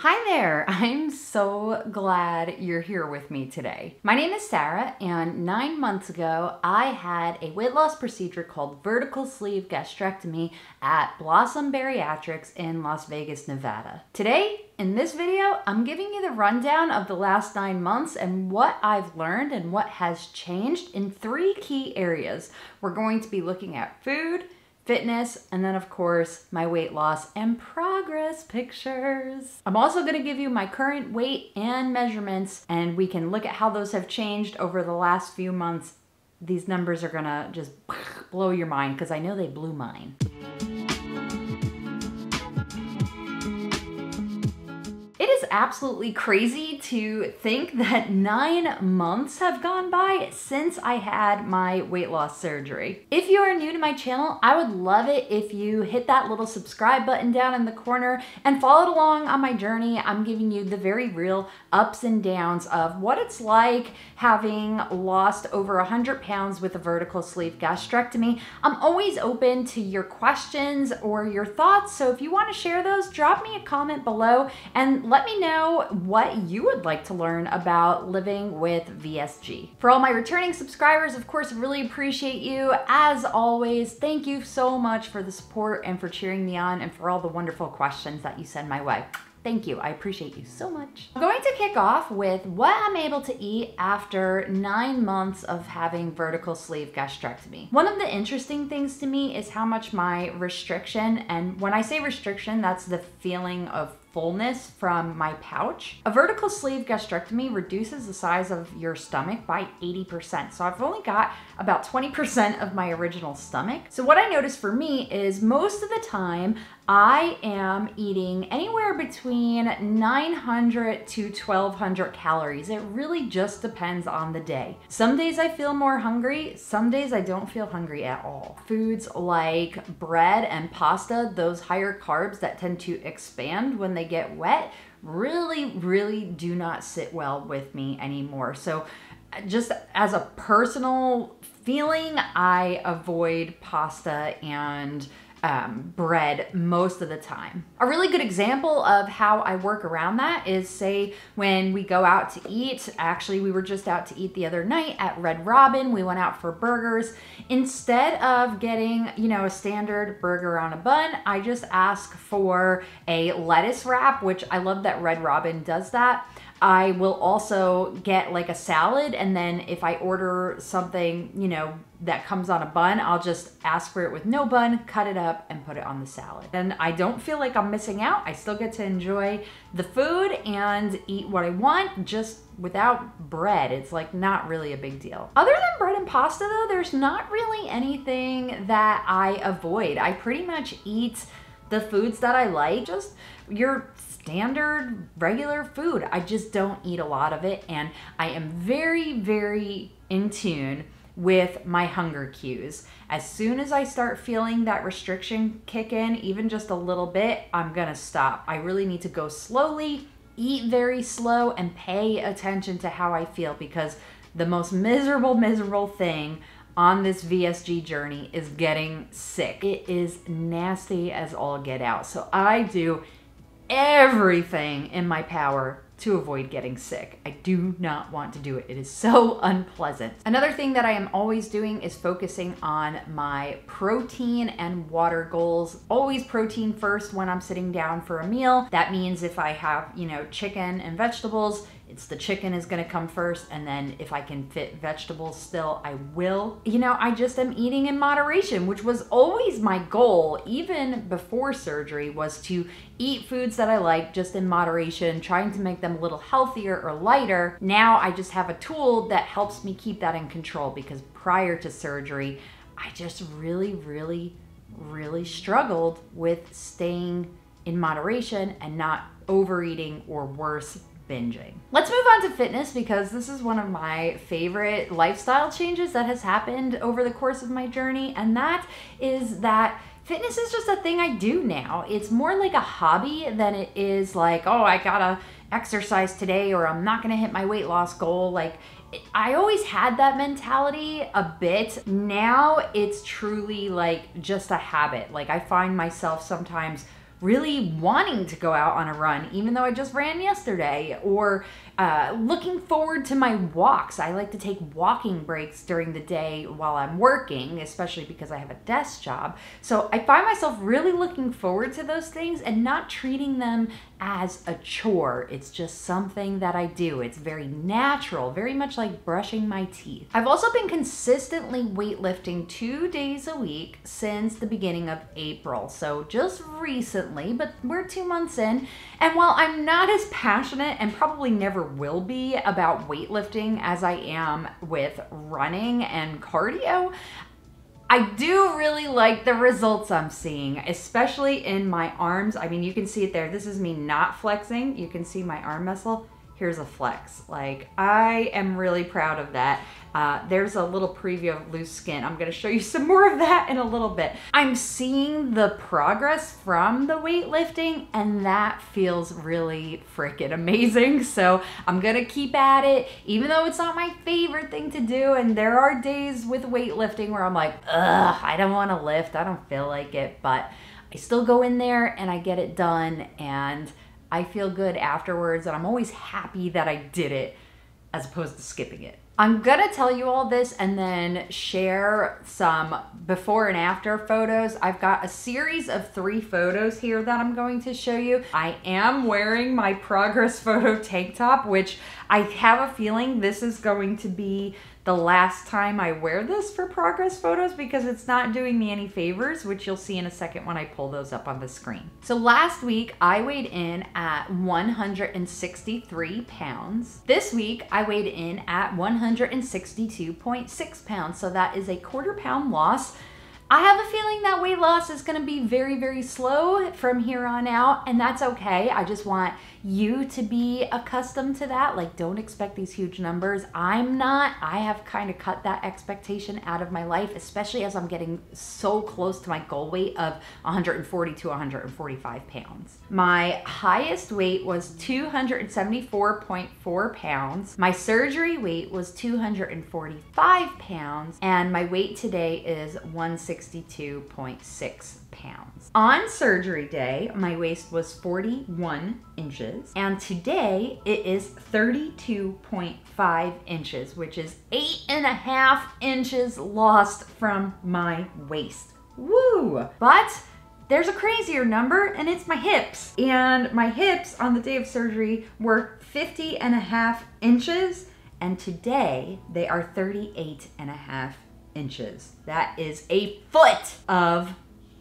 Hi there, I'm so glad you're here with me today. My name is Sarah, and 9 months ago, I had a weight loss procedure called vertical sleeve gastrectomy at Blossom Bariatrics in Las Vegas, Nevada. Today, in this video, I'm giving you the rundown of the last 9 months and what I've learned and what has changed in 3 key areas. We're going to be looking at food, fitness, and then of course, my weight loss and progress pictures. I'm also gonna give you my current weight and measurements, and we can look at how those have changed over the last few months. These numbers are gonna just blow your mind because I know they blew mine. It is absolutely crazy to think that 9 months have gone by since I had my weight loss surgery. If you are new to my channel, I would love it if you hit that little subscribe button down in the corner and followed along on my journey. I'm giving you the very real ups and downs of what it's like having lost over 100 pounds with a vertical sleeve gastrectomy. I'm always open to your questions or your thoughts, so if you want to share those, drop me a comment below and let me know what you would like to learn about living with VSG. For all my returning subscribers, of course, really appreciate you. As always, thank you so much for the support and for cheering me on and for all the wonderful questions that you send my way. Thank you, I appreciate you so much. I'm going to kick off with what I'm able to eat after 9 months of having vertical sleeve gastrectomy. One of the interesting things to me is how much my restriction, and when I say restriction, that's the feeling of fullness from my pouch. A vertical sleeve gastrectomy reduces the size of your stomach by 80%. So I've only got about 20% of my original stomach. So what I notice for me is most of the time I am eating anywhere between 900 to 1200 calories. It really just depends on the day. Some days I feel more hungry, some days I don't feel hungry at all. Foods like bread and pasta, those higher carbs that tend to expand when they get wet, really do not sit well with me anymore. So just as a personal feeling, I avoid pasta and bread most of the time. A really good example of how I work around that is, say, when we go out to eat. Actually, we were just out to eat the other night at Red Robin. We went out for burgers. Instead of getting, a standard burger on a bun, I just ask for a lettuce wrap, which I love that Red Robin does that. I will also get like a salad, and then if I order something, that comes on a bun, I'll just ask for it with no bun, cut it up, and put it on the salad. And I don't feel like I'm missing out. I still get to enjoy the food and eat what I want, just without bread. It's like not really a big deal. Other than bread and pasta though, there's not really anything that I avoid. I pretty much eat the foods that I like, just your standard regular food. I just don't eat a lot of it, and I am very in tune with my hunger cues. As soon as I start feeling that restriction kick in, even just a little bit, I'm gonna stop. I really need to go slowly, eat very slow, and pay attention to how I feel, because the most miserable thing on this VSG journey is getting sick. It is nasty as all get out. So I do everything in my power to avoid getting sick. I do not want to do it. It is so unpleasant. Another thing that I am always doing is focusing on my protein and water goals. Always protein first when I'm sitting down for a meal. That means if I have, chicken and vegetables, it's the chicken is gonna come first, and then if I can fit vegetables still, I will. I just am eating in moderation, which was always my goal, even before surgery, was to eat foods that I like just in moderation, trying to make them a little healthier or lighter. Now I just have a tool that helps me keep that in control, because prior to surgery, I just really struggled with staying in moderation and not overeating, or worse, binging. Let's move on to fitness, because this is one of my favorite lifestyle changes that has happened over the course of my journey, and that is that fitness is just a thing I do now. It's more like a hobby than it is like, oh, I gotta exercise today or I'm not gonna hit my weight loss goal. Like, I always had that mentality a bit. Now it's truly like just a habit. Like, I find myself sometimes really wanting to go out on a run, even though I just ran yesterday, or looking forward to my walks. I like to take walking breaks during the day while I'm working, especially because I have a desk job. So I find myself really looking forward to those things and not treating them as a chore. It's just something that I do. It's very natural, very much like brushing my teeth. I've also been consistently weightlifting 2 days a week since the beginning of April. So just recently, but we're 2 months in. And while I'm not as passionate and probably never will be about weightlifting as I am with running and cardio, I do really like the results I'm seeing, especially in my arms. I mean, you can see it there. This is me not flexing. You can see my arm muscle. Here's a flex. Like, I am really proud of that. There's a little preview of loose skin. I'm gonna show you some more of that in a little bit. I'm seeing the progress from the weightlifting, and that feels really freaking amazing. So I'm gonna keep at it, even though it's not my favorite thing to do. And there are days with weightlifting where I'm like, ugh, I don't wanna lift, I don't feel like it, but I still go in there and I get it done, and I feel good afterwards, and I'm always happy that I did it as opposed to skipping it. I'm gonna tell you all this and then share some before and after photos. I've got a series of 3 photos here that I'm going to show you. I am wearing my progress photo tank top, which I have a feeling this is going to be the last time I wear this for progress photos because it's not doing me any favors, which you'll see in a second when I pull those up on the screen. So last week I weighed in at 163 pounds. This week I weighed in at 162.6 pounds. So that is a 1/4 pound loss. I have a feeling that weight loss is gonna be very, very slow from here on out, and that's okay. I just want you to be accustomed to that. Like, don't expect these huge numbers. I'm not. I have kind of cut that expectation out of my life, especially as I'm getting so close to my goal weight of 140 to 145 pounds. My highest weight was 274.4 pounds. My surgery weight was 245 pounds, and my weight today is 162.6 pounds. On surgery day, my waist was 41 inches, and today it is 32.5 inches, which is 8.5 inches lost from my waist. Woo! But there's a crazier number, and it's my hips. And my hips on the day of surgery were 50.5 inches, and today they are 38.5 inches. That is a foot of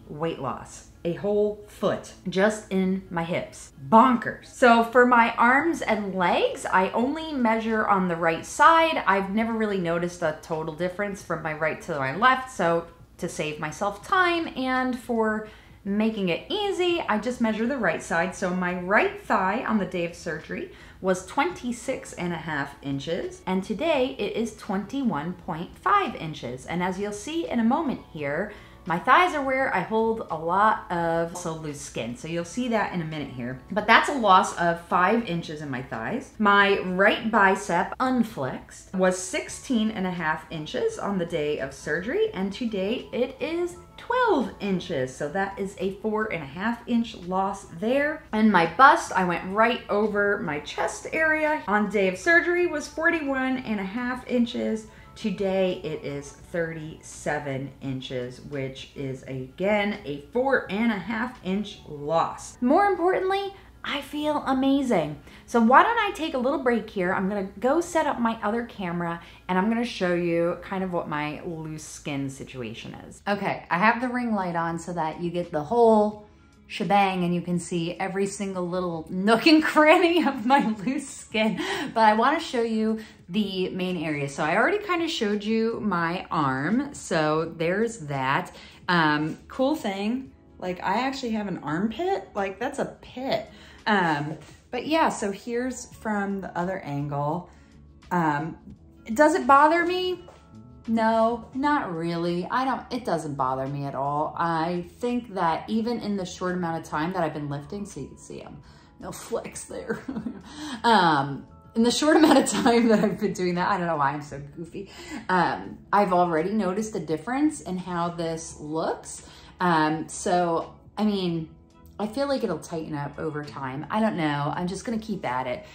weight loss. A whole foot just in my hips. Bonkers. So for my arms and legs, I only measure on the right side. I've never really noticed a total difference from my right to my left. So to save myself time and for making it easy, I just measure the right side. So my right thigh on the day of surgery was 26.5 inches, and today it is 21.5 inches. And as you'll see in a moment here, my thighs are where I hold a lot of loose skin. So you'll see that in a minute here. But that's a loss of 5 inches in my thighs. My right bicep unflexed was 16.5 inches on the day of surgery, and today it is 12 inches. So that is a 4.5 inch loss there. And my bust, I went right over my chest area. On day of surgery was 41.5 inches. Today it is 37 inches, which is again a 4.5 inch loss. More importantly, I feel amazing. So why don't I take a little break here? I'm gonna go set up my other camera and I'm gonna show you kind of what my loose skin situation is. Okay, I have the ring light on so that you get the whole shebang and you can see every single little nook and cranny of my loose skin. But I wanna show you the main area. So I already kind of showed you my arm. So there's that. Cool thing, like I actually have an armpit, like that's a pit. But yeah, so here's from the other angle. Does it bother me? No, not really. It doesn't bother me at all. I think that even in the short amount of time that I've been lifting, so you can see no flex there. In the short amount of time that I've been doing that, I don't know why I'm so goofy. I've already noticed a difference in how this looks. So, I mean, I feel like it'll tighten up over time. I don't know. I'm just gonna keep at it.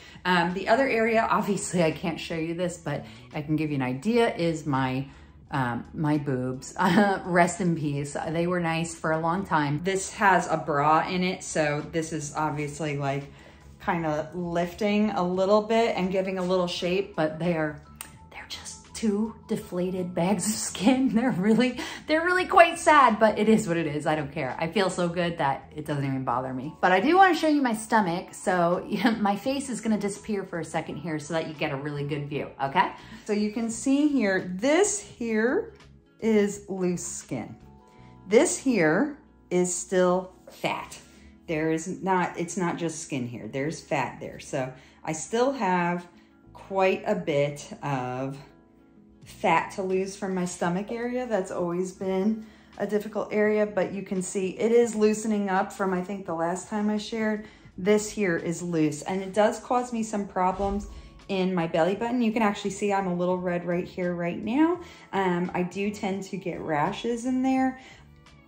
The other area, obviously I can't show you this, but I can give you an idea, is my boobs. Rest in peace. They were nice for a long time. This has a bra in it, so this is obviously like kind of lifting a little bit and giving a little shape, but they're just two deflated bags of skin. They're really quite sad, but it is what it is. I don't care. I feel so good that it doesn't even bother me. But I do want to show you my stomach. So my face is going to disappear for a second here so that you get a really good view. Okay. So you can see here, this here is loose skin. This here is still fat. It's not just skin here. There's fat there. So I still have quite a bit of fat to lose from my stomach area. That's always been a difficult area, but you can see it is loosening up from, I think, the last time I shared. This here is loose, and it does cause me some problems in my belly button. You can actually see I'm a little red right here right now. I do tend to get rashes in there.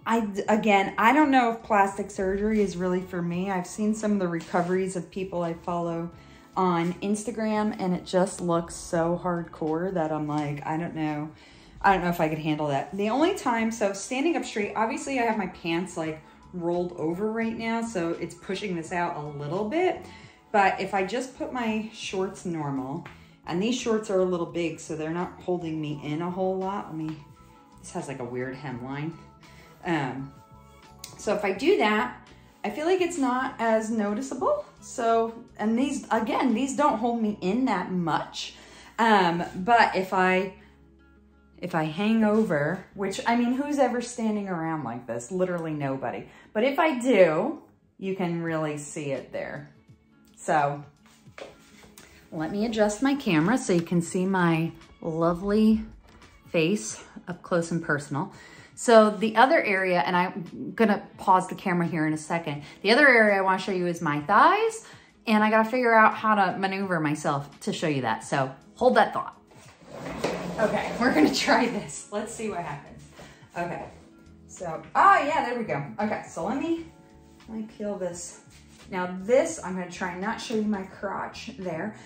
Again, I don't know if plastic surgery is really for me. I've seen some of the recoveries of people I follow on Instagram, and it just looks so hardcore that I'm like, I don't know if I could handle that. The only time, so standing up straight, obviously I have my pants like rolled over right now, so it's pushing this out a little bit. But if I just put my shorts normal, and these shorts are a little big, so they're not holding me in a whole lot. This has like a weird hemline. So if I do that, I feel like it's not as noticeable. So, and these, again, these don't hold me in that much. But if I hang over, which, I mean, who's ever standing around like this? Literally nobody. But if I do, you can really see it there. So let me adjust my camera so you can see my lovely face up close and personal. So the other area, and I'm gonna pause the camera here in a second. The other area I wanna show you is my thighs, and I gotta figure out how to maneuver myself to show you that. So hold that thought. Okay, we're gonna try this. Let's see what happens. Okay, so, oh yeah, there we go. Okay, so let me peel this. Now this, I'm gonna try and not show you my crotch there.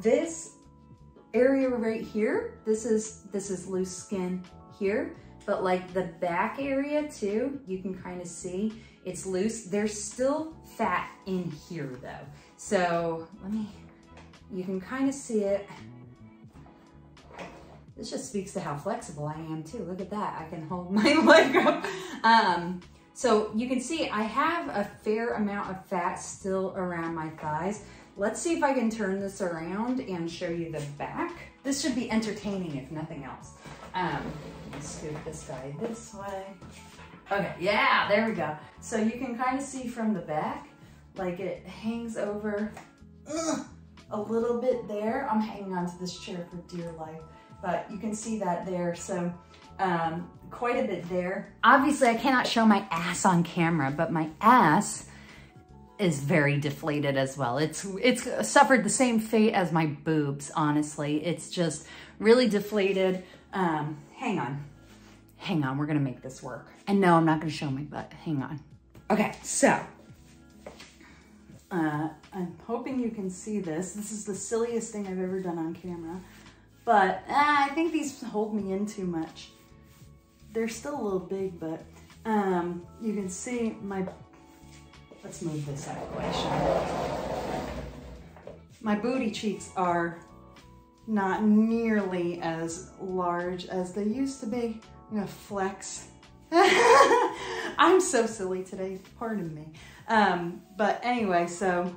This area right here, this is loose skin here. But like the back area too, you can kind of see it's loose. There's still fat in here though. So you can kind of see it. This just speaks to how flexible I am too. Look at that, I can hold my leg up. So you can see I have a fair amount of fat still around my thighs. Let's see if I can turn this around and show you the back. This should be entertaining if nothing else. Let me scoot this guy this way. Okay, yeah, there we go. So you can kind of see from the back, like it hangs over a little bit there. I'm hanging onto this chair for dear life, but you can see that there. So quite a bit there. Obviously, I cannot show my ass on camera, but my ass is very deflated as well. It's suffered the same fate as my boobs, honestly. It's just really deflated. Hang on, we're gonna make this work. And no, I'm not gonna show my butt, hang on. Okay, so, I'm hoping you can see this. This is the silliest thing I've ever done on camera, but I think these hold me in too much. They're still a little big, but you can see let's move this out of the way, shall we? My booty cheeks are not nearly as large as they used to be. I'm gonna flex. I'm so silly today, pardon me. But anyway, so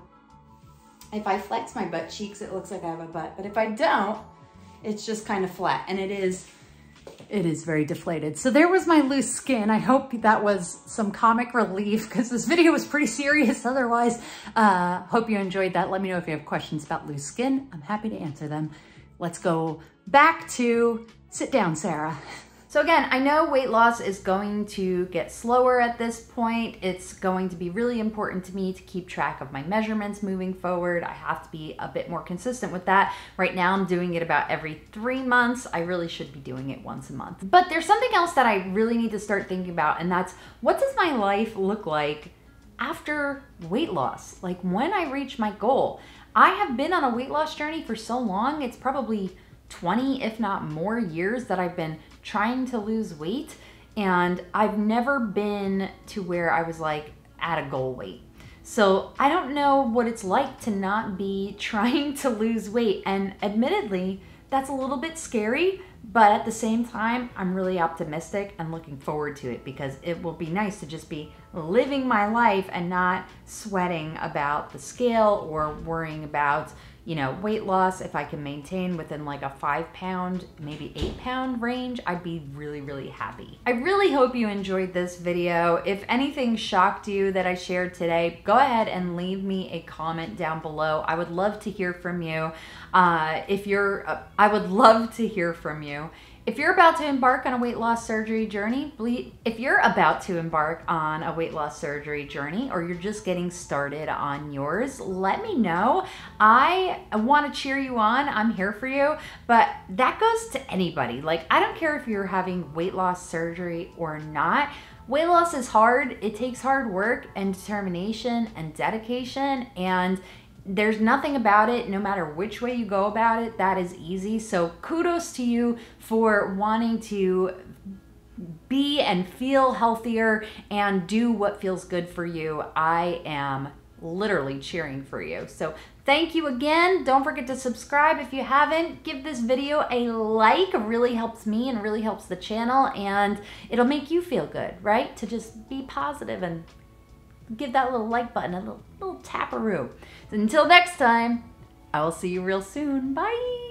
if I flex my butt cheeks, it looks like I have a butt, but if I don't, it's just kind of flat, and it is very deflated. So there was my loose skin. I hope that was some comic relief because this video was pretty serious otherwise. Hope you enjoyed that. Let me know if you have questions about loose skin. I'm happy to answer them. Let's go back to sit down, Sarah. So again, I know weight loss is going to get slower at this point. It's going to be really important to me to keep track of my measurements moving forward. I have to be a bit more consistent with that. Right now I'm doing it about every 3 months. I really should be doing it once a month. But there's something else that I really need to start thinking about, and that's what does my life look like after weight loss, like when I reach my goal. I have been on a weight loss journey for so long. It's probably 20, if not more years that I've been trying to lose weight. And I've never been to where I was like at a goal weight. So I don't know what it's like to not be trying to lose weight. And admittedly, that's a little bit scary, but at the same time, I'm really optimistic and looking forward to it because it will be nice to just be living my life and not sweating about the scale or worrying about, you know, weight loss. If I can maintain within like a 5 pound, maybe 8 pound range, I'd be really, really happy. I really hope you enjoyed this video. If anything shocked you that I shared today, go ahead and leave me a comment down below. I would love to hear from you. I would love to hear from you. If you're about to embark on a weight loss surgery journey, or you're just getting started on yours, let me know. I want to cheer you on. I'm here for you, but that goes to anybody. Like, I don't care if you're having weight loss surgery or not. Weight loss is hard. It takes hard work and determination and dedication, and there's nothing about it, no matter which way you go about it, that is easy. So kudos to you for wanting to be and feel healthier and do what feels good for you. I am literally cheering for you. So thank you again. Don't forget to subscribe if you haven't. Give this video a like. It really helps me and really helps the channel, and it'll make you feel good, right? To just be positive and give that little like button a little taparoo. Until next time, I will see you real soon. Bye.